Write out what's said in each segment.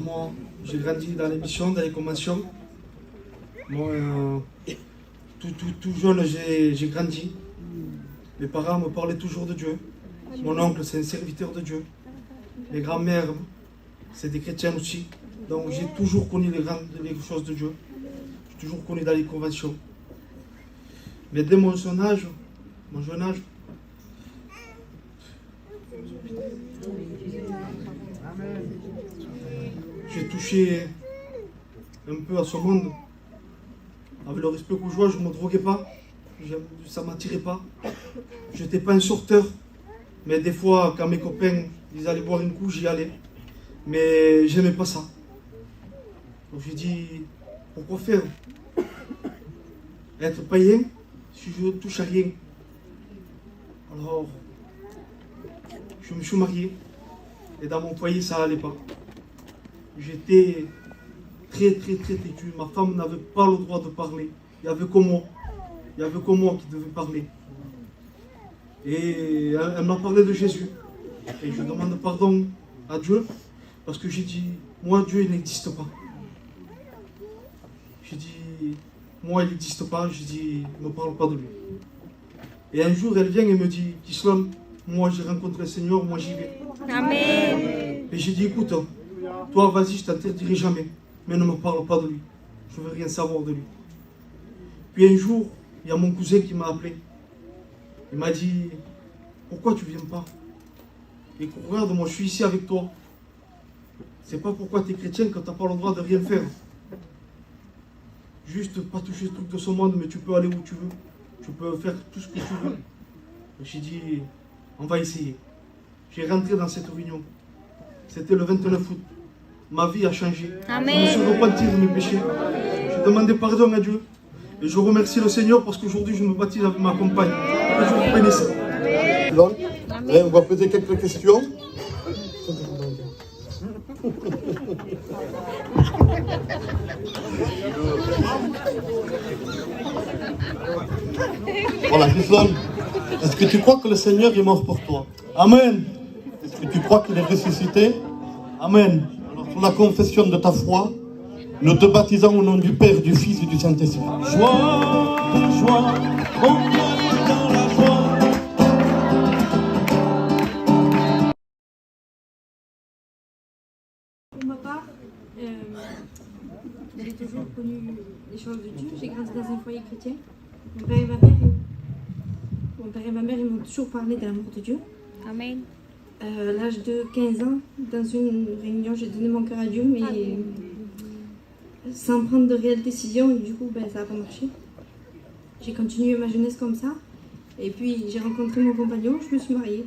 Moi, j'ai grandi dans les missions, dans les conventions. Moi, tout jeune, j'ai grandi. Mes parents me parlaient toujours de Dieu. Mon oncle, c'est un serviteur de Dieu. Les grands-mères, c'est des chrétiens aussi. Donc j'ai toujours connu les choses de Dieu. J'ai toujours connu dans les conventions. Mais dès mon jeune âge, j'ai touché un peu à ce monde. Avec le respect que je vois, je ne me droguais pas. Ça ne m'attirait pas. Je n'étais pas un sorteur. Mais des fois, quand mes copains ils allaient boire une couche, j'y allais. Mais j'aimais pas ça. Donc j'ai dit, pourquoi faire? Être païen si je ne touche à rien. Alors, je me suis marié. Et dans mon foyer, ça n'allait pas. J'étais très têtu. Ma femme n'avait pas le droit de parler. Il n'y avait que moi. Il n'y avait que moi qui devais parler. Et elle m'a parlé de Jésus. Et je demande pardon à Dieu. Parce que j'ai dit, moi, Dieu, il n'existe pas. J'ai dit, moi, il n'existe pas. J'ai dit, ne me parle pas de lui. Et un jour, elle vient et me dit, Kislon, moi, j'ai rencontré le Seigneur, moi, j'y vais. Amen. Et j'ai dit, écoute, toi, vas-y, je t'interdirai jamais. Mais ne me parle pas de lui. Je ne veux rien savoir de lui. Puis un jour, il y a mon cousin qui m'a appelé. Il m'a dit, pourquoi tu ne viens pas? Et regarde, moi, je suis ici avec toi. C'est pas pourquoi tu es chrétien que tu n'as pas le droit de rien faire. Juste pas toucher le truc de ce monde, mais tu peux aller où tu veux. Tu peux faire tout ce que tu veux. J'ai dit, on va essayer. J'ai rentré dans cette réunion. C'était le 29 août. Ma vie a changé. Amen. Je me suis repenti de mes péchés. J'ai demandé pardon à Dieu. Et je remercie le Seigneur parce qu'aujourd'hui je me baptise avec ma compagne. Que je vous bénisse. On va poser quelques questions. Voilà, Gislon, est-ce que tu crois que le Seigneur est mort pour toi? Amen. Est-ce que tu crois qu'il est ressuscité? Amen. Alors, pour la confession de ta foi, nous te baptisons au nom du Père, du Fils et du Saint-Esprit. Joie, joie, mon cœur est dans la joie. Pour ma part, j'ai toujours connu les choses de Dieu. J'ai grandi dans un foyer chrétien. Mon père et ma mère, ils m'ont toujours parlé de l'amour de Dieu. Amen. À l'âge de 15 ans, dans une réunion, j'ai donné mon cœur à Dieu, mais sans prendre de réelles décisions. Et du coup, ça n'a pas marché. J'ai continué ma jeunesse comme ça. Et puis, j'ai rencontré mon compagnon, je me suis mariée.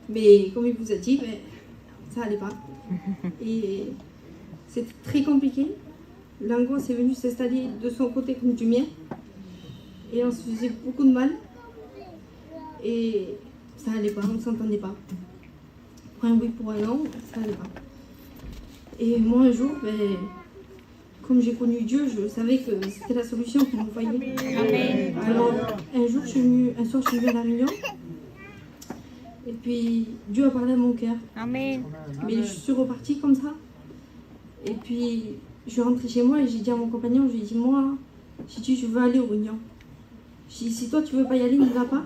Mais comme il vous a dit, ça n'allait pas. Et c'était très compliqué. L'angoisse est venue s'installer de son côté comme du mien. Et on se faisait beaucoup de mal. Et ça n'allait pas, on ne s'entendait pas. Pour un oui, pour un non, ça n'allait pas. Et moi, un jour, comme j'ai connu Dieu, je savais que c'était la solution pour mon foyer. Amen. Alors, un soir, je suis venue à la réunion. Et puis, Dieu a parlé à mon cœur. Amen. Mais je suis repartie comme ça. Et puis, je suis rentrée chez moi et j'ai dit à mon compagnon, j'ai dit, je veux aller aux réunions. J'ai dit, si toi, tu veux pas y aller, ne va pas.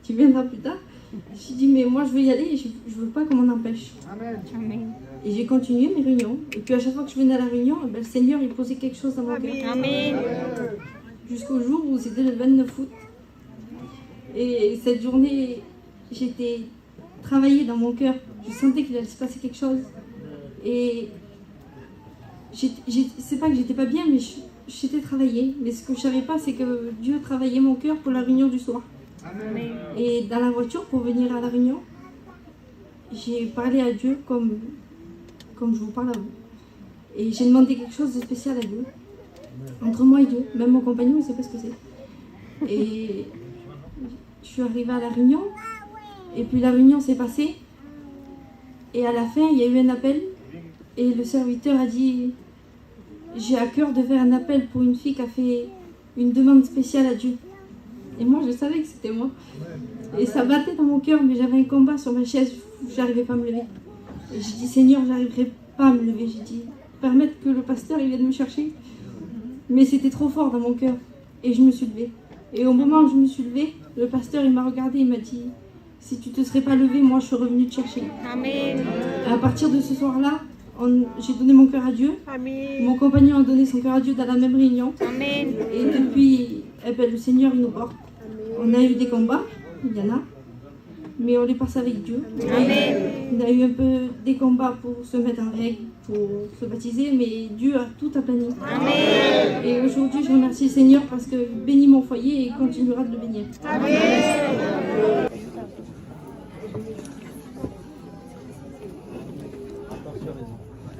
Tu viendras plus tard. J'ai dit, mais moi, je veux y aller et je veux pas qu'on m'en empêche. Amen. Et j'ai continué mes réunions. Et puis, à chaque fois que je venais à la réunion, le Seigneur, il posait quelque chose dans mon cœur. Amen. Jusqu'au jour où c'était le 29 août. Et cette journée, j'étais travaillée dans mon cœur. Je sentais qu'il allait se passer quelque chose. Et c'est pas que j'étais pas bien, mais j'étais travaillée. Mais ce que je savais pas, c'est que Dieu travaillait mon cœur pour la réunion du soir. Amen. Et dans la voiture, pour venir à la réunion, j'ai parlé à Dieu comme je vous parle à vous. Et j'ai demandé quelque chose de spécial à Dieu. Entre moi et Dieu. Même mon compagnon, il ne sait pas ce que c'est. Et je suis arrivée à la réunion. Et puis la réunion s'est passée. Et à la fin, il y a eu un appel. Et le serviteur a dit, j'ai à cœur de faire un appel pour une fille qui a fait une demande spéciale à Dieu. Et moi, je savais que c'était moi. Et ça battait dans mon cœur, mais j'avais un combat sur ma chaise, je n'arrivais pas à me lever. Et je dis, Seigneur, j'arriverai pas à me lever. J'ai dit, permettre que le pasteur il vienne me chercher. Mais c'était trop fort dans mon cœur. Et je me suis levée. Et au moment où je me suis levée, le pasteur il m'a regardé, il m'a dit, si tu te serais pas levé, moi je suis revenue te chercher. Amen. Et à partir de ce soir-là, j'ai donné mon cœur à Dieu. Amen. Mon compagnon a donné son cœur à Dieu dans la même réunion. Amen. Et depuis, le Seigneur il nous porte. On a eu des combats, il y en a, mais on les passe avec Dieu. Amen. On a eu un peu des combats pour se mettre en règle, pour se baptiser, mais Dieu a tout aplani. Amen. Et aujourd'hui, je remercie le Seigneur parce qu'il bénit mon foyer et il continuera de le bénir.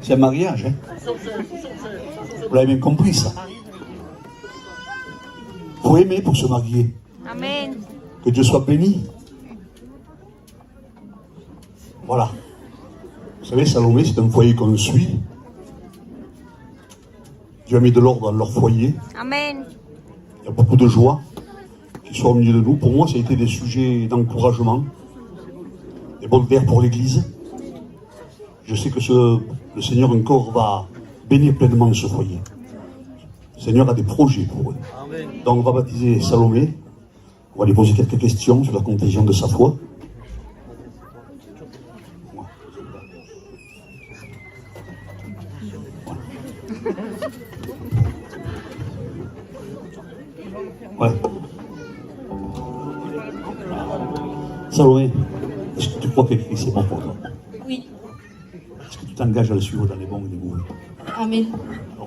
C'est un mariage, hein. Vous l'avez bien compris, ça. Il faut aimer pour se marier. Amen. Que Dieu soit béni. Voilà. Vous savez, Salomé, c'est un foyer qu'on suit. Dieu a mis de l'ordre dans leur foyer. Amen. Il y a beaucoup de joie qui sont au milieu de nous. Pour moi, ça a été des sujets d'encouragement, des bonnes vers pour l'Église. Je sais que le Seigneur encore va bénir pleinement ce foyer. Le Seigneur a des projets pour eux. Amen. Donc on va baptiser Salomé. On va lui poser quelques questions sur la contagion de sa foi. Ouais. Salomé, est-ce que tu crois que Christ est bon pour toi? Oui. Est-ce que tu t'engages à le suivre dans les bons et les mauvais? Amen.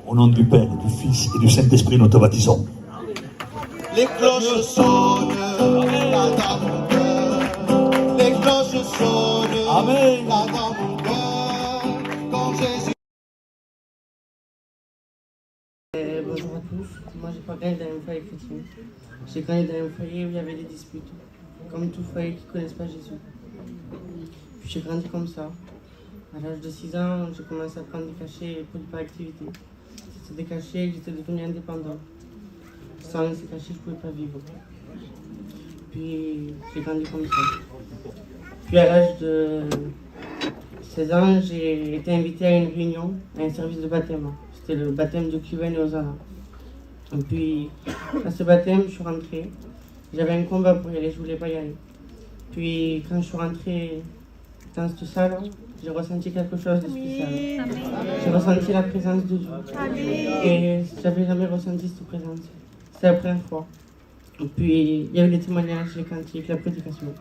Au nom du Père, du Fils et du Saint-Esprit, nous te baptisons. Les cloches sonnent, là dans mon cœur. Les cloches sonnent, Amen. là dans mon cœur. Quand Jésus. Bonjour à tous, moi j'ai pas grandi dans un foyer chrétien. J'ai grandi dans un foyer où il y avait des disputes, comme tout foyer qui ne connaissent pas Jésus. Puis j'ai grandi comme ça. À l'âge de 6 ans, j'ai commencé à prendre des cachets pour l'hyperactivité. C'était des cachets que j'étais devenu indépendant. Sans ces cachets, je ne pouvais pas vivre. Puis j'ai grandi comme ça. Puis à l'âge de 16 ans, j'ai été invité à une réunion, à un service de baptême. C'était le baptême de Cluven et Ozana. Et puis, à ce baptême, je suis rentrée. J'avais un combat pour y aller, je ne voulais pas y aller. Puis, quand je suis rentrée dans cette salle, j'ai ressenti quelque chose de spécial. J'ai ressenti la présence de Dieu. Et je n'avais jamais ressenti cette présence. C'était la première fois. Et puis, il y a eu les témoignages, les cantiques, la prédication.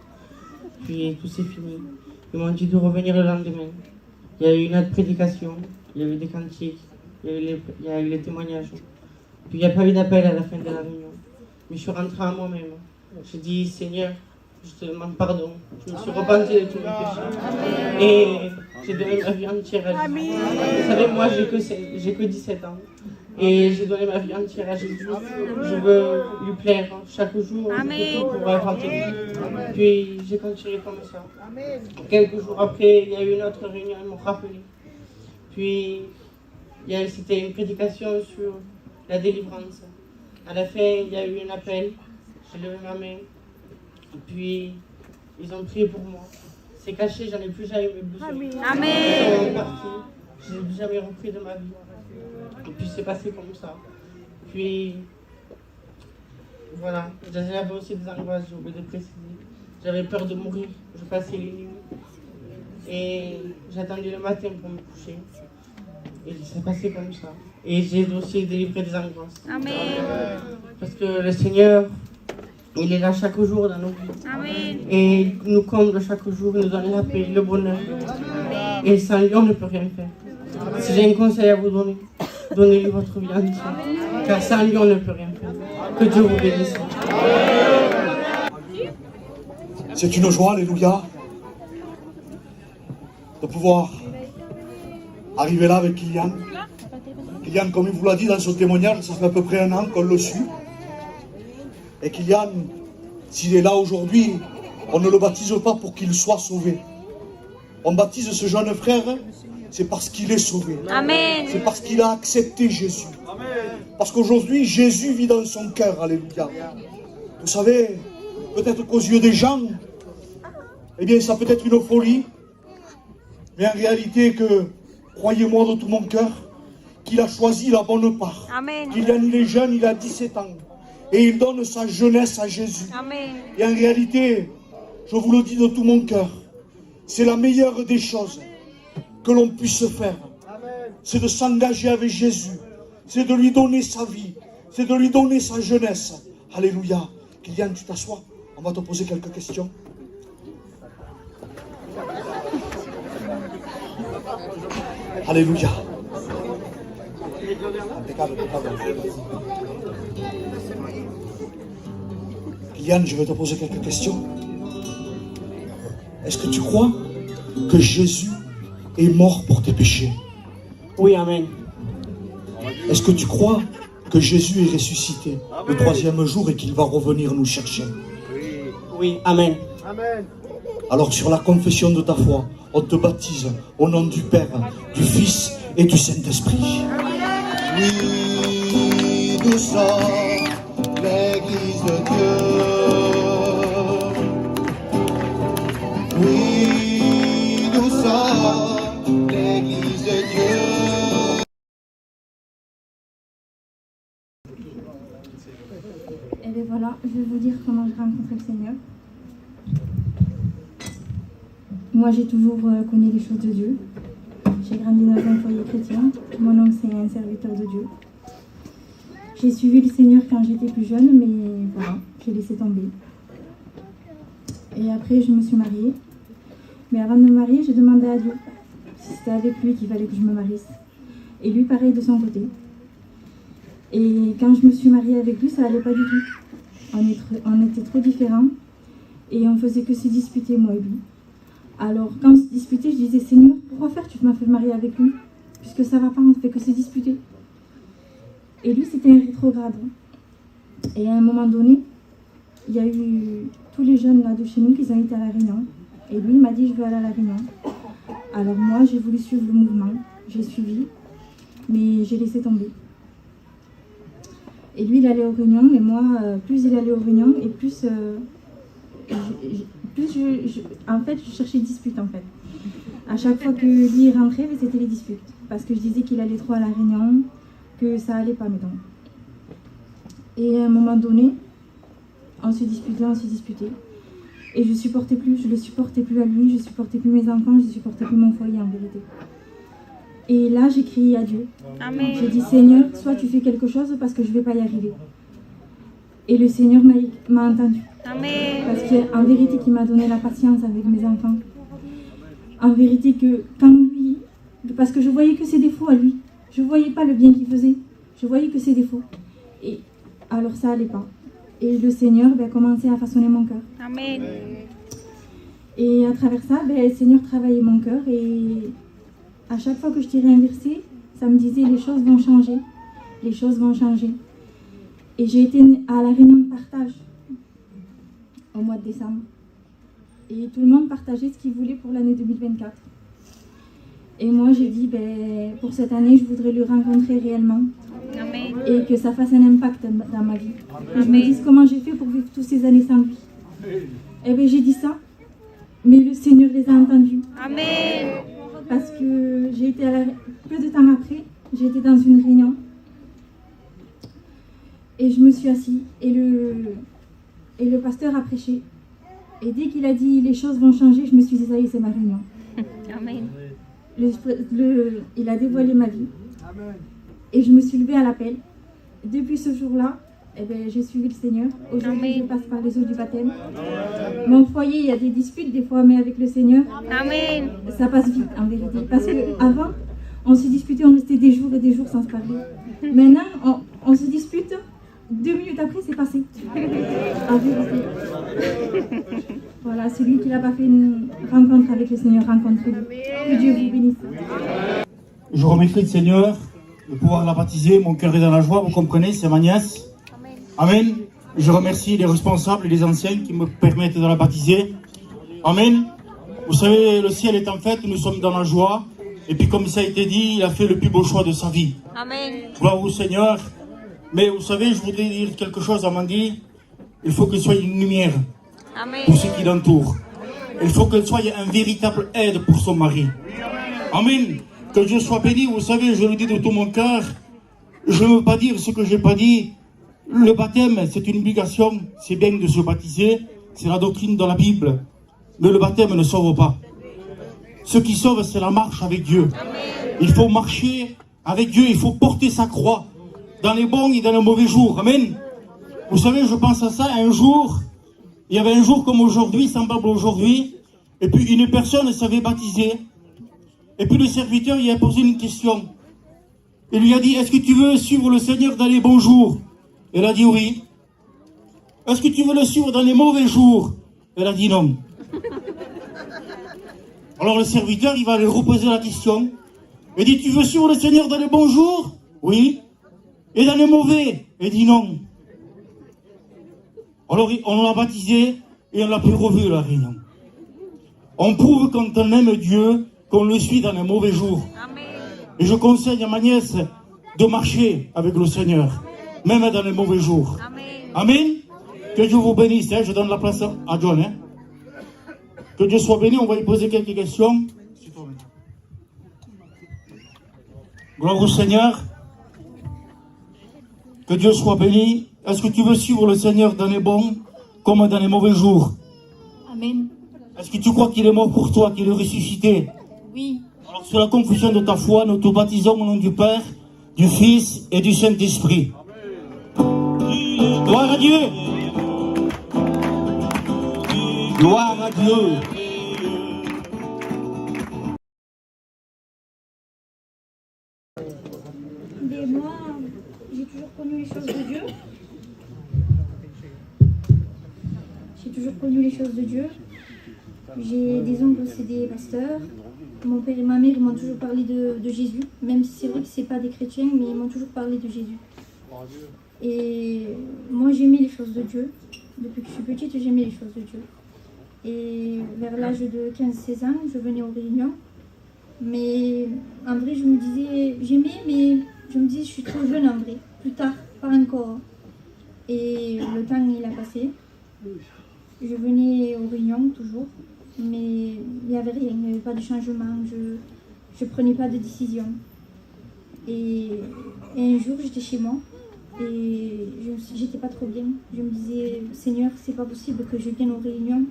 Puis, tout s'est fini. Ils m'ont dit de revenir le lendemain. Il y a eu une autre prédication, il y a eu des cantiques. Il y a eu les témoignages. Puis il n'y a pas eu d'appel à la fin de la réunion. Mais je suis rentrée à moi-même. J'ai dit, Seigneur, je te demande pardon. Je me suis repentie de tous mes péchés. Et j'ai donné ma vie entière à Jésus. Vous savez, moi, j'ai que 17 ans. Et j'ai donné ma vie entière à Jésus. Je veux lui plaire chaque jour pour affronter lui. Puis j'ai continué comme ça. Quelques jours après, il y a eu une autre réunion, ils m'ont rappelé. Puis c'était une prédication sur la délivrance. À la fin, il y a eu un appel. J'ai levé ma main. Et puis, ils ont prié pour moi. C'est caché, j'en ai plus jamais besoin. Amen. Ils sont partis. Je n'ai plus jamais repris de ma vie. Et puis, c'est passé comme ça. Puis, voilà. J'avais aussi des angoisses, j'ai oublié de préciser. J'avais peur de mourir. Je passais les nuits. Et j'attendais le matin pour me coucher. Et c'est passé comme ça. Et j'ai aussi délivré des angoisses. Amen. Parce que le Seigneur, il est là chaque jour dans nos vies. Amen. Et il nous comble chaque jour, il nous donne la paix, le bonheur. Et sans lui, on ne peut rien faire. Si j'ai un conseil à vous donner, donnez-lui votre vie entière. Car sans lui, on ne peut rien faire. Que Dieu vous bénisse. C'est une joie, alléluia, de pouvoir arriver là avec Kylian. Kylian, comme il vous l'a dit dans son témoignage, ça fait à peu près 1 an qu'on le suit. Et Kylian, s'il est là aujourd'hui, on ne le baptise pas pour qu'il soit sauvé. On baptise ce jeune frère, c'est parce qu'il est sauvé. Amen. C'est parce qu'il a accepté Jésus. Parce qu'aujourd'hui, Jésus vit dans son cœur, alléluia. Vous savez, peut-être qu'aux yeux des gens, eh bien, ça peut être une folie. Mais en réalité, que croyez-moi de tout mon cœur, qu'il a choisi la bonne part. Amen. Kylian, il est jeune, il a 17 ans. Et il donne sa jeunesse à Jésus. Amen. Et en réalité, je vous le dis de tout mon cœur, c'est la meilleure des choses que l'on puisse faire. C'est de s'engager avec Jésus. C'est de lui donner sa vie. C'est de lui donner sa jeunesse. Alléluia. Kylian, tu t'assois. On va te poser quelques questions. Alléluia. Kylian, je vais te poser quelques questions. Est-ce que tu crois que Jésus est mort pour tes péchés? Oui, amen. Est-ce que tu crois que Jésus est ressuscité le 3e jour et qu'il va revenir nous chercher? Oui, amen. Alors sur la confession de ta foi, on te baptise au nom du Père, du Fils et du Saint-Esprit. Oui, nous sommes l'Église de Dieu. Oui, nous sommes l'Église de Dieu. Et bien voilà, je vais vous dire comment j'ai rencontré le Seigneur. Moi, j'ai toujours connu les choses de Dieu. J'ai grandi dans un foyer chrétien. Mon oncle, c'est un serviteur de Dieu. J'ai suivi le Seigneur quand j'étais plus jeune, mais voilà, j'ai laissé tomber. Et après, je me suis mariée. Mais avant de me marier, j'ai demandé à Dieu si c'était avec lui qu'il fallait que je me marie. Et lui, pareil de son côté. Et quand je me suis mariée avec lui, ça n'allait pas du tout. On était trop différents et on faisait que se disputer, moi et lui. Alors, quand on se disputait, je disais, Seigneur, pourquoi faire tu m'as fait marier avec lui? Puisque ça va pas, on ne fait que se disputer. Et lui, c'était un rétrograde. Et à un moment donné, il y a eu tous les jeunes là de chez nous qui ont été à la réunion. Et lui, il m'a dit, je veux aller à la réunion. Alors moi, j'ai voulu suivre le mouvement. J'ai suivi, mais j'ai laissé tomber. Et lui, il allait aux réunions, et moi, plus il allait aux réunions, et plus en fait, je cherchais dispute, en fait. À chaque fois que lui rentrait, c'était les disputes. Parce que je disais qu'il allait trop à la réunion, que ça allait pas, mettons. Et à un moment donné, on se disputait. Et je le supportais plus à lui, je supportais plus mes enfants, je supportais plus mon foyer, en vérité. Et là, j'ai crié à Dieu. Amen. J'ai dit, Seigneur, soit tu fais quelque chose parce que je ne vais pas y arriver. Et le Seigneur m'a entendu. Amen. Parce qu'en vérité, qu'il m'a donné la patience avec mes enfants. En vérité, que quand lui... Parce que je voyais que ses défauts à lui. Je ne voyais pas le bien qu'il faisait. Je voyais que ses défauts. Et alors ça n'allait pas. Et le Seigneur a commencé à façonner mon cœur. Amen. Et à travers ça, le Seigneur travaillait mon cœur. Et à chaque fois que je tirais un verset, ça me disait, les choses vont changer. Les choses vont changer. Et j'ai été à la réunion de partage au mois de décembre. Et tout le monde partageait ce qu'il voulait pour l'année 2024. Et moi, j'ai dit, pour cette année, je voudrais le rencontrer réellement. Amen. Et que ça fasse un impact dans ma vie. Que je me dise comment j'ai fait pour vivre toutes ces années sans lui. Et bien, j'ai dit ça. Mais le Seigneur les a entendus. Amen. Parce que j'ai été peu de temps après, j'ai été dans une réunion. Et je me suis assise. Et le pasteur a prêché. Et dès qu'il a dit les choses vont changer, je me suis dit, ça y est, c'est ma réunion. Amen. Il a dévoilé ma vie. Et je me suis levée à l'appel. Depuis ce jour-là, j'ai suivi le Seigneur. Aujourd'hui, je passe par les eaux du baptême. Mon foyer, il y a des disputes des fois, mais avec le Seigneur, Amen. ça passe vite en vérité. Parce qu'avant, on se disputait, on restait des jours et des jours sans se parler. Maintenant, on se dispute, 2 minutes après, c'est passé. En vérité. Voilà, celui qui n'a pas fait une rencontre avec le Seigneur, rencontre-le. Que Dieu vous bénisse. Je remercie le Seigneur de pouvoir la baptiser. Mon cœur est dans la joie, vous comprenez, c'est ma nièce. Amen. Je remercie les responsables et les anciens qui me permettent de la baptiser. Amen. Vous savez, le ciel est en fête, nous sommes dans la joie. Et puis comme ça a été dit, il a fait le plus beau choix de sa vie. Amen. Gloire au Seigneur. Mais vous savez, je voudrais dire quelque chose à Mandy. Il faut qu'elle soit une lumière Amen. pour ceux qui l'entourent. Il faut qu'elle soit un véritable aide pour son mari. Amen. Que Dieu soit béni, vous savez, je le dis de tout mon cœur. Je ne veux pas dire ce que je n'ai pas dit. Le baptême, c'est une obligation. C'est bien de se baptiser. C'est la doctrine dans la Bible. Mais le baptême ne sauve pas. Ce qui sauve, c'est la marche avec Dieu. Il faut marcher avec Dieu. Il faut porter sa croix dans les bons et dans les mauvais jours. Amen. Vous savez, je pense à ça. Un jour, il y avait un jour comme aujourd'hui, semblable aujourd'hui. Et puis une personne s'avait baptisée. Et puis le serviteur lui a posé une question. Il lui a dit, est-ce que tu veux suivre le Seigneur dans les bons jours? Elle a dit oui. Est-ce que tu veux le suivre dans les mauvais jours? Elle a dit non. Alors le serviteur, il va lui reposer la question. Il dit, tu veux suivre le Seigneur dans les bons jours? Oui. Et dans les mauvais? Elle dit non. Alors on l'a baptisé et on l'a plus revu la réunion. On prouve quand on aime Dieu qu'on le suit dans les mauvais jours. Amen. Et je conseille à ma nièce de marcher avec le Seigneur, même dans les mauvais jours. Amen. Amen. Que Dieu vous bénisse. Je donne la place à John. Que Dieu soit béni. On va lui poser quelques questions. Gloire au Seigneur. Que Dieu soit béni. Est-ce que tu veux suivre le Seigneur dans les bons comme dans les mauvais jours? Amen. Est-ce que tu crois qu'il est mort pour toi, qu'il est ressuscité? Oui. Alors, sur la confession de ta foi, nous te baptisons au nom du Père, du Fils et du Saint-Esprit. Gloire à Dieu. Gloire à Dieu. Mais moi, j'ai toujours connu les choses de Dieu. J'ai toujours connu les choses de Dieu. J'ai des oncles, c'est des pasteurs. Mon père et ma mère m'ont toujours parlé de Jésus, même si c'est vrai que c'est pas des chrétiens, mais ils m'ont toujours parlé de Jésus. Et moi, j'aimais les choses de Dieu. Depuis que je suis petite, j'aimais les choses de Dieu. Et vers l'âge de 15-16 ans, je venais aux réunions. Mais en vrai, je me disais, j'aimais, mais je me disais, je suis trop jeune en vrai. Plus tard, pas encore. Et le temps, il a passé. Je venais aux réunions toujours, mais il n'y avait rien, il n'y avait pas de changement, je ne prenais pas de décision. Et un jour, j'étais chez moi et j'étais pas trop bien. Je me disais, Seigneur, c'est pas possible que je vienne aux réunions,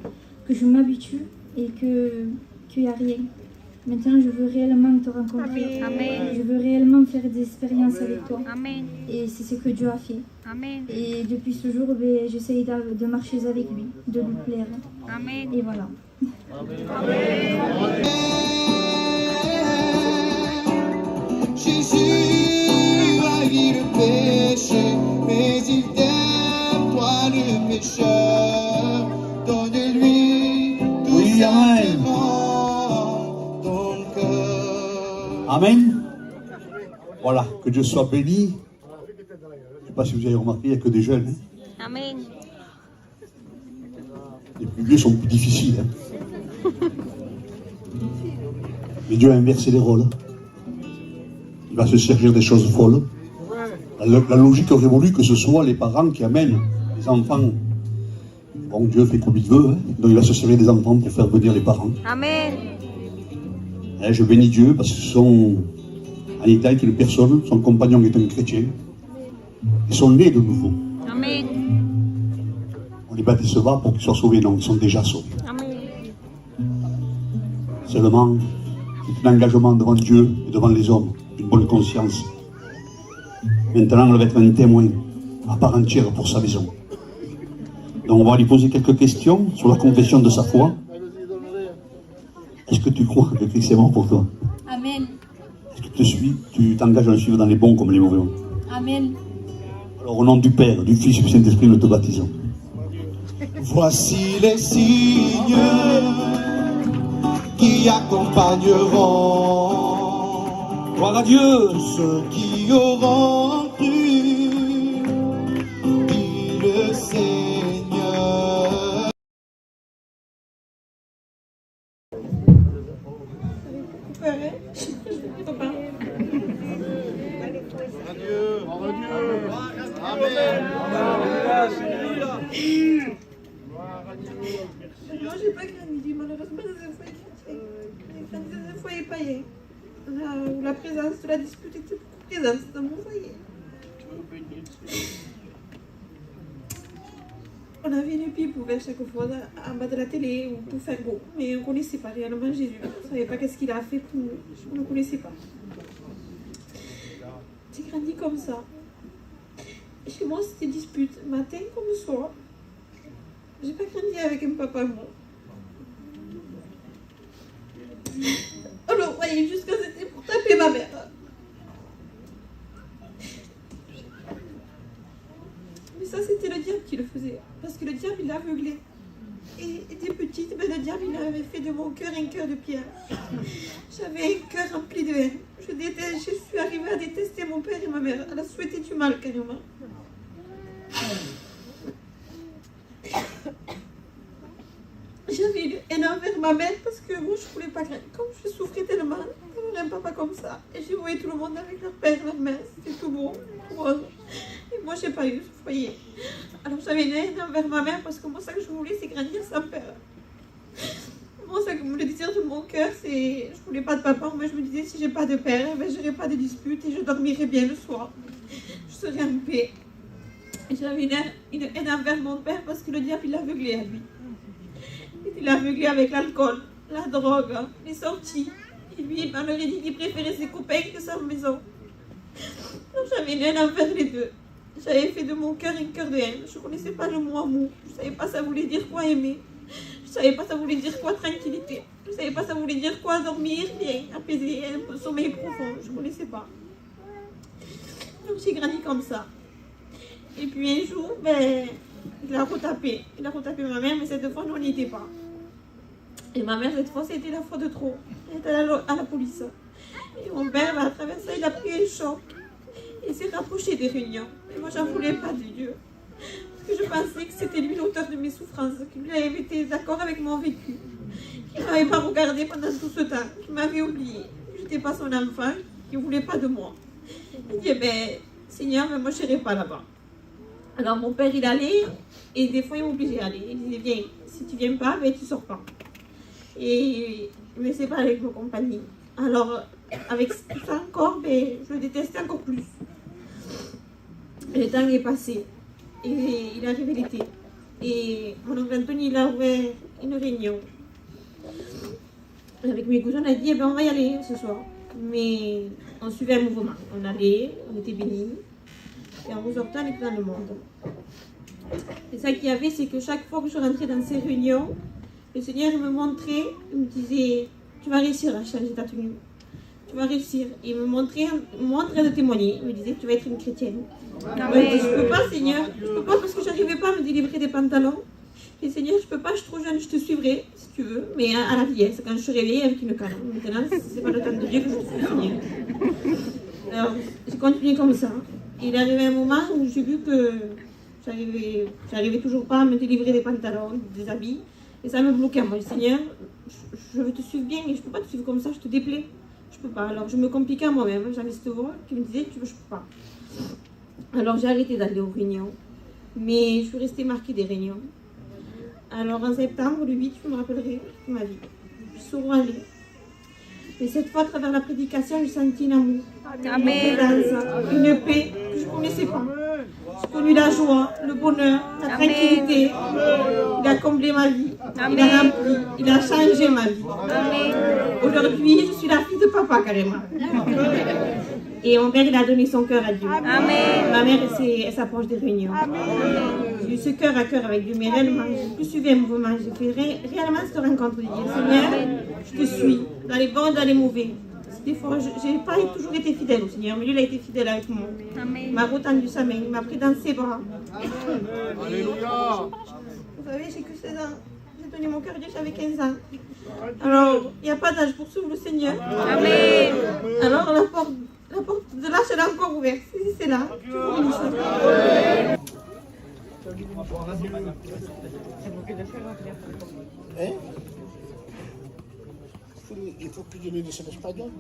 que je m'habitue et qu'il n'y a rien. Maintenant, je veux réellement te rencontrer. Amen. Je veux réellement faire des expériences avec toi. Amen. Et c'est ce que Dieu a fait. Amen. Et depuis ce jour, j'essaye de marcher avec lui, de lui plaire. Amen. Et voilà. Jésus a eu le péché, mais il t'aime, toi le pécheur. Donne-lui tout simplement ton cœur. Amen. Voilà, que Dieu soit béni. Je ne sais pas si vous avez remarqué, il n'y a que des jeunes. Amen. Les plus vieux sont plus difficiles. Mais Dieu a inversé les rôles. Il va se servir des choses folles. La logique aurait voulu que ce soit les parents qui amènent les enfants. Bon, Dieu fait comme il veut, donc il va se servir des enfants pour faire venir les parents. Amen. Et je bénis Dieu parce que ce sont en Italie une personne, son compagnon est un chrétien. Ils sont nés de nouveau. Amen. On les baptise pas pour qu'ils soient sauvés, non, ils sont déjà sauvés. Amen. Seulement, c'est un engagement devant Dieu et devant les hommes, une bonne conscience. Maintenant, elle va être un témoin à part entière pour sa maison. Donc, on va lui poser quelques questions sur la confession de sa foi. Est-ce que tu crois que Christ est mort pour toi? Amen. Est-ce que tu t'engages à le suivre dans les bons comme les mauvais? Amen. Alors, au nom du Père, du Fils et du Saint-Esprit, nous te baptisons. Voici les signes qui accompagneront Gloire à Dieu. ceux qui auront cru, dit le Seigneur. Moi, j'ai pas grandi, malheureusement, dans un foyer chrétien. J'ai grandi dans un foyer païen. où la présence de la dispute était présente dans mon foyer. On avait une pipe ouverte chaque fois en bas de la télé ou pour faire beau, mais on ne connaissait pas réellement Jésus. On ne savait pas qu'est-ce qu'il a fait pour nous. On ne connaissait pas. J'ai grandi comme ça. Chez moi, c'était dispute, matin comme soir. J'ai pas grandi avec un papa moi. On le voyait juste quand c'était pour taper ma mère. Mais ça, c'était le diable qui le faisait. Parce que le diable, il l'aveuglait. Et était petite, ben, le diable, il avait fait de mon cœur un cœur de pierre. J'avais un cœur rempli de haine. Je suis arrivée à détester mon père et ma mère, à la souhaiter du mal, carrément. J'avais une haine envers ma mère parce que moi, je voulais pas grandir. Comme je souffrais tellement d'avoir un papa comme ça. Et j'ai voyé tout le monde avec leur père, leur mère. C'était tout beau, tout rose. Et moi, j'ai pas eu ce foyer. Alors j'avais une haine envers ma mère parce que moi, ça que je voulais, c'est grandir sans père. Moi, ça que le désir de mon cœur, c'est... Je voulais pas de papa, mais je me disais, si j'ai pas de père, ben, j'aurais pas de dispute et je dormirais bien le soir. Je serais en paix. Et j'avais une haine envers mon père parce que le diable, il l'aveuglait à lui. Il l'aveuglait avec l'alcool, la drogue, les sorties. Et lui, il m'aurait dit qu'il préférait ses copains que sa maison. Donc j'avais une haine envers les deux. J'avais fait de mon cœur un cœur de haine. Je ne connaissais pas le mot amour. Je ne savais pas ça voulait dire quoi aimer. Je ne savais pas ça voulait dire quoi tranquillité. Je ne savais pas ça voulait dire quoi dormir bien, apaiser, un sommeil profond. Je ne connaissais pas. Donc j'ai grandi comme ça. Et puis un jour, ben, il a retapé. Il a retapé ma mère, mais cette fois, nous, on n'y était pas. Et ma mère, cette fois, c'était la fois de trop. Elle était à la police. Et mon père, à travers ça, il a pris un choc. Il s'est rapproché des réunions. Et moi, j'en voulais pas de Dieu. Parce que je pensais que c'était lui l'auteur de mes souffrances, qu'il avait été d'accord avec mon vécu, qu'il ne m'avait pas regardé pendant tout ce temps, qu'il m'avait oublié, que je n'étais pas son enfant, qu'il ne voulait pas de moi. Il dit, ben, Seigneur, moi, je n'irai pas là-bas. Alors, mon père, il allait, et des fois, il m'obligeait à aller. Il disait, viens, si tu ne viens pas, ben, tu ne sors pas. Et il me laissait pas avec mon compagnie. Alors, avec tout ça encore, ben, je le détestais encore plus. Le temps est passé. Et il est arrivé l'été. Et mon oncle Anthony, il a ouvert une réunion. Avec mes cousins, on a dit, eh ben, on va y aller ce soir. Mais on suivait un mouvement. On allait, on était bénis. Et en ressortant, on était dans le monde. Et ça qu'il y avait, c'est que chaque fois que je rentrais dans ces réunions, le Seigneur il me montrait, il me disait, tu vas réussir à changer ta tenue. Tu vas réussir. Et il me montrait de témoigner. Il me disait, tu vas être une chrétienne. Je ne peux pas, Seigneur. Je ne peux pas parce que je n'arrivais pas à me délivrer des pantalons. Et Seigneur, je ne peux pas, je suis trop jeune, je te suivrai, si tu veux. Mais à la vieillesse, quand je suis réveillée avec une canne. Maintenant, ce n'est pas le temps de Dieu que je te suis, Seigneur. Alors, j'ai continué comme ça. Et il est arrivé un moment où j'ai vu que j'arrivais toujours pas à me délivrer des pantalons, des habits. Et ça me bloquait. Moi, Seigneur, je veux te suivre bien, mais je ne peux pas te suivre comme ça, je te déplais. Je peux pas. Alors je me compliquais à moi-même. J'avais cette voix qui me disait, tu veux, je peux pas. Alors j'ai arrêté d'aller aux réunions. Mais je suis restée marquée des réunions. Alors en septembre, le 8, je me rappellerai de ma vie. Je suis souvent allée. Et cette fois, à travers la prédication, j'ai senti un amour. Amen. Une paix que je ne connaissais pas. J'ai connu la joie, le bonheur, la tranquillité. Il a comblé ma vie. Il a rempli, il a changé ma vie. Aujourd'hui, je suis la fille de papa carrément. Et mon père, il a donné son cœur à Dieu. Amen. Ma mère, elle s'approche des réunions. J'ai eu ce cœur à cœur avec Dieu, mais réellement, j'ai plus suivi un mouvement. J'ai fait réellement cette rencontre de Dieu. Seigneur, je te suis, dans les bons, dans les mauvais. Des fois, je n'ai pas toujours été fidèle au Seigneur, mais lui, il a été fidèle avec moi. Amen. Il m'a retendu sa main, il m'a pris dans ses bras. Alléluia. Vous savez, j'ai que 16 ans. J'ai donné mon cœur à Dieu, j'avais 15 ans. Alors, il n'y a pas d'âge pour suivre le Seigneur. Amen. Alors, la porte de l'âge, elle est encore ouverte. Si c'est là, tu vous bénisse. Hein? Il faut que je le dise en espagnol.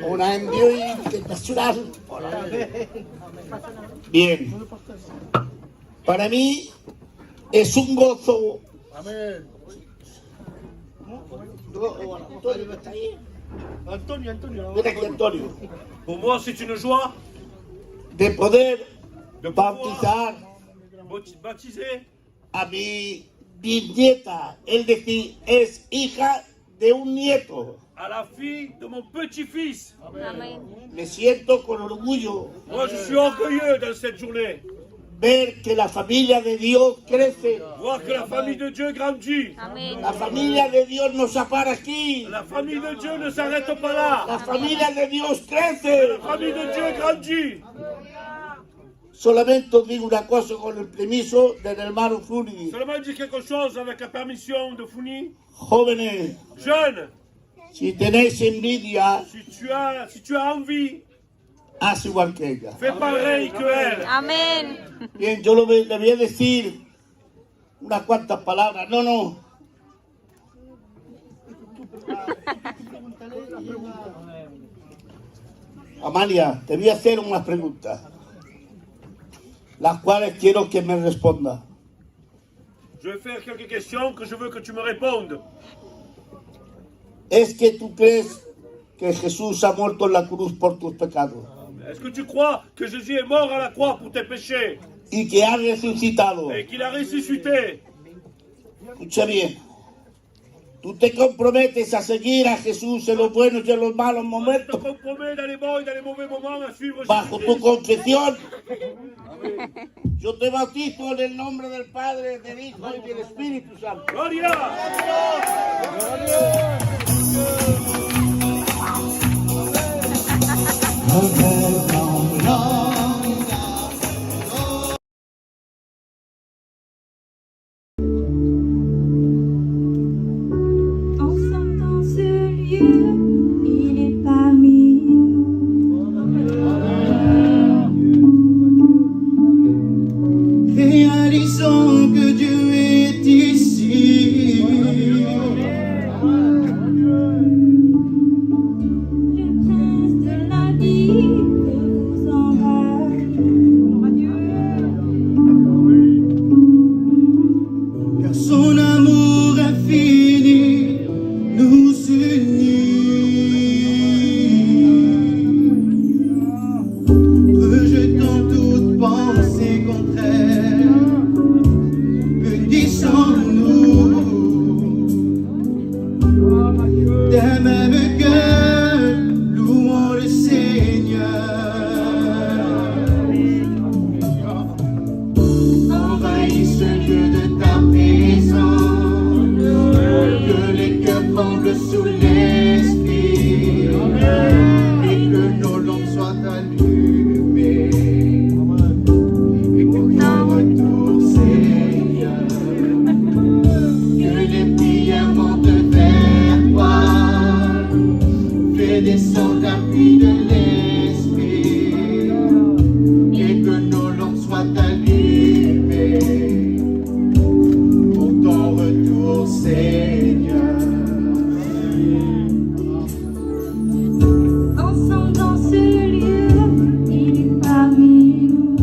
On a un Dios internacional. Bien. Para mí es un gozo Ven aquí, Antonio. Pour moi, c'est une joie De poder de pouvoir bautizar baptiser a mi bisnieta, es decir, es hija de un nieto. à la fille de mon petit-fils. Amén. Me siento con orgullo Moi, je suis orgueilleux dans cette journée. ver que la familia de Dios crece. Voir que la famille de Dieu grandit. Amén. La familia de Dios no se para aquí. La famille de Dieu ne s'arrête pas là. La familia de Dios La crece. famille de Dieu grandit. Solamente os digo una cosa con el permiso del hermano Fluri. Seulement dire quelque chose avec la permission de Founi. Jóvenes, Jeune, si tenéis envidia, si tu as envie, haz igual que ella. fais pareil que elle. Amén. Bien, yo le voy a decir unas cuantas palabras. No. Amalia, te voy a hacer unas preguntas, las cuales quiero que me respondas. Je vais faire quelques questions que je veux que tu me répondes. ¿Es que tú crees que Jesús ha muerto en la cruz por tus pecados Est-ce que tu crois que Jésus est mort à la croix pour tes péchés y que ha resucitado? et qu'il a ressuscité? Escucha bien. Tú te comprometes a seguir a Jesús en los buenos y en los malos Tu te momentos compromets dans les bons et dans les mauvais moments à suivre bajo Jésus. tu confesión. Yo te bautizo en el nombre del Padre, del Hijo y del Espíritu Santo. Gloria! Ensemble dans ce lieu, il est parmi nous. Réalisons que Dieu est ici. Le prince de la vie vous envahit. Car son amour infini nous unit. Rejetant toute pensée contraire, unissons-nous d'un même cœur, louons le Seigneur. Envahis ce lieu de ta présence, que les cœurs tremblent sous l'esprit, et que nos lampes soient allumées, et pour ton retour, Seigneur, que les prières montent vers toi, fais descendre la pluie de l'esprit, et que nos lampes soient allumées pour ton retour, Seigneur. Ensemble dans ce lieu, il est parmi nous.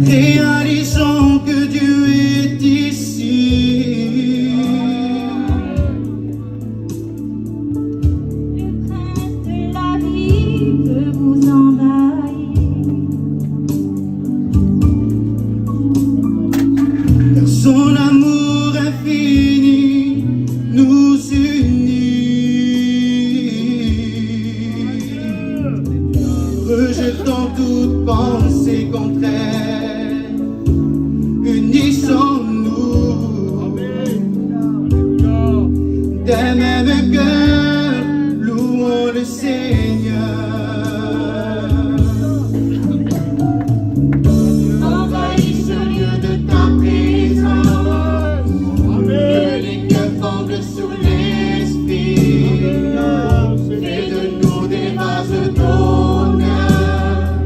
Réalisons que Dieu est ici. Le prince de la vie veut vous envahir. Car son amour infini nous unit. Rejetant toute pensée contraire, unissons-nous d'un même cœur, louons le Seigneur. Envahis ce lieu de ta présence, que les cœurs tremblent sous l'esprit, fais de nous des vases d'honneur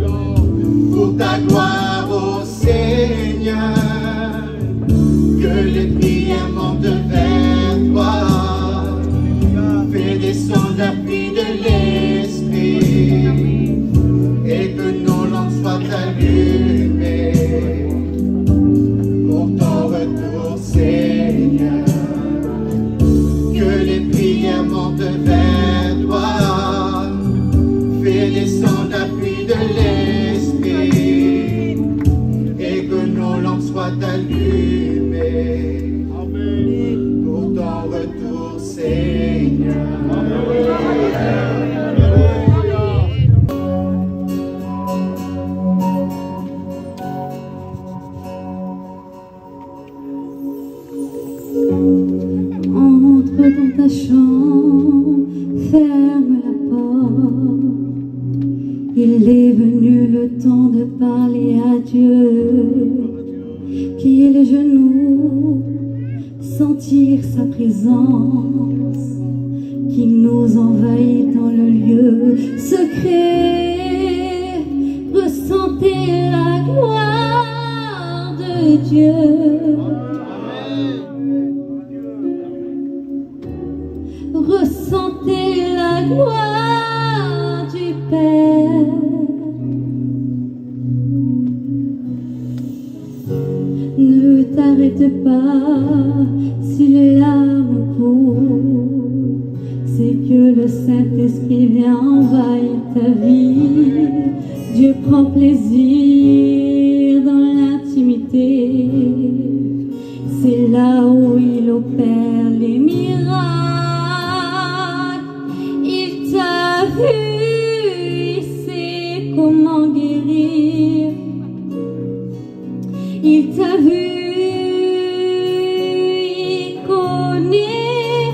pour ta gloire, ô Seigneur, que les prières montent vers toi, fais descendre la pluie de l'esprit, et que nos lampes soient allumées, parler à Dieu, plier les genoux, sentir sa présence qui nous envahit dans le lieu secret. Ressentez la gloire de Dieu. Ressentez la gloire du Père. Ne t'arrête pas si les larmes coulent, c'est que le Saint-Esprit vient envahir ta vie. Dieu prend plaisir dans l'intimité, c'est là où il opère les miracles. Il t'a vu, il sait comment guérir. Il t'a vu, il connaît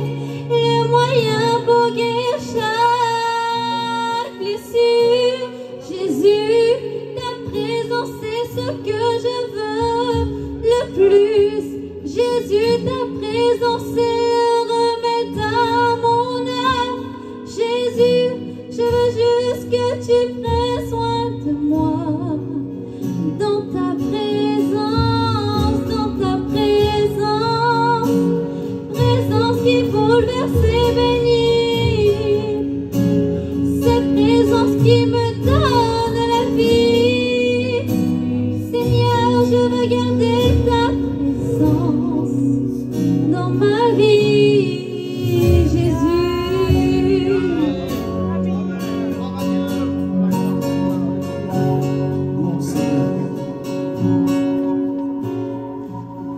les moyens pour guérir chaque blessure. Jésus, ta présence c'est ce que je veux le plus. Jésus, ta présence c'est le remède à mon âme. Jésus, je veux juste que tu prennes soin de moi. Dans ta présence, présence qui bouleverse et bénit, cette présence qui me donne la vie. Seigneur, je veux garder ta présence dans ma vie, Jésus.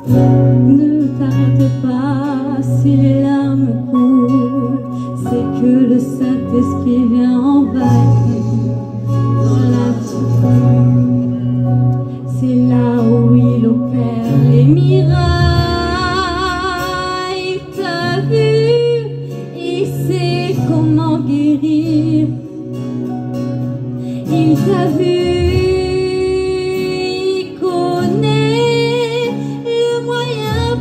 Ne t'arrête pas si les larmes coulent, c'est que le Saint-Esprit vient envahir dans l'intimité. C'est là où il opère les miracles. Il t'a vu, il sait comment guérir. Il t'a vu.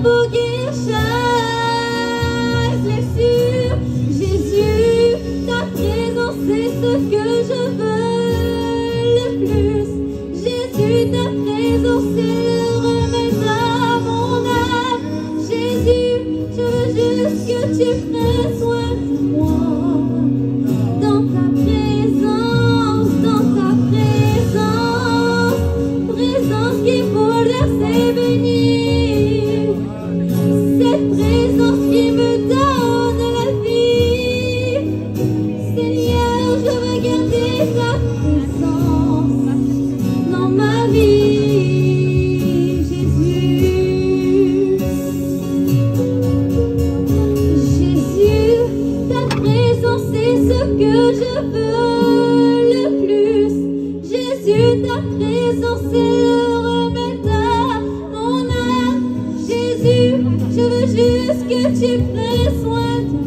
Pour guérir chaque blessure, Jésus, ta présence c'est ce que je veux le plus. Jésus, ta présence c'est le remède à mon âme. Jésus, je veux juste que tu prennes soin de moi. Dans ta présence, présence qui bouleverse et bénit. Cette présence qui me donne la vie. Seigneur, je veux garder ta présence dans ma vie, Jésus. Jésus, ta présence c'est ce que je veux le plus. Jésus, ta présence c'est le remède à mon âme. Jésus, je veux juste que tu prennes soin de moi.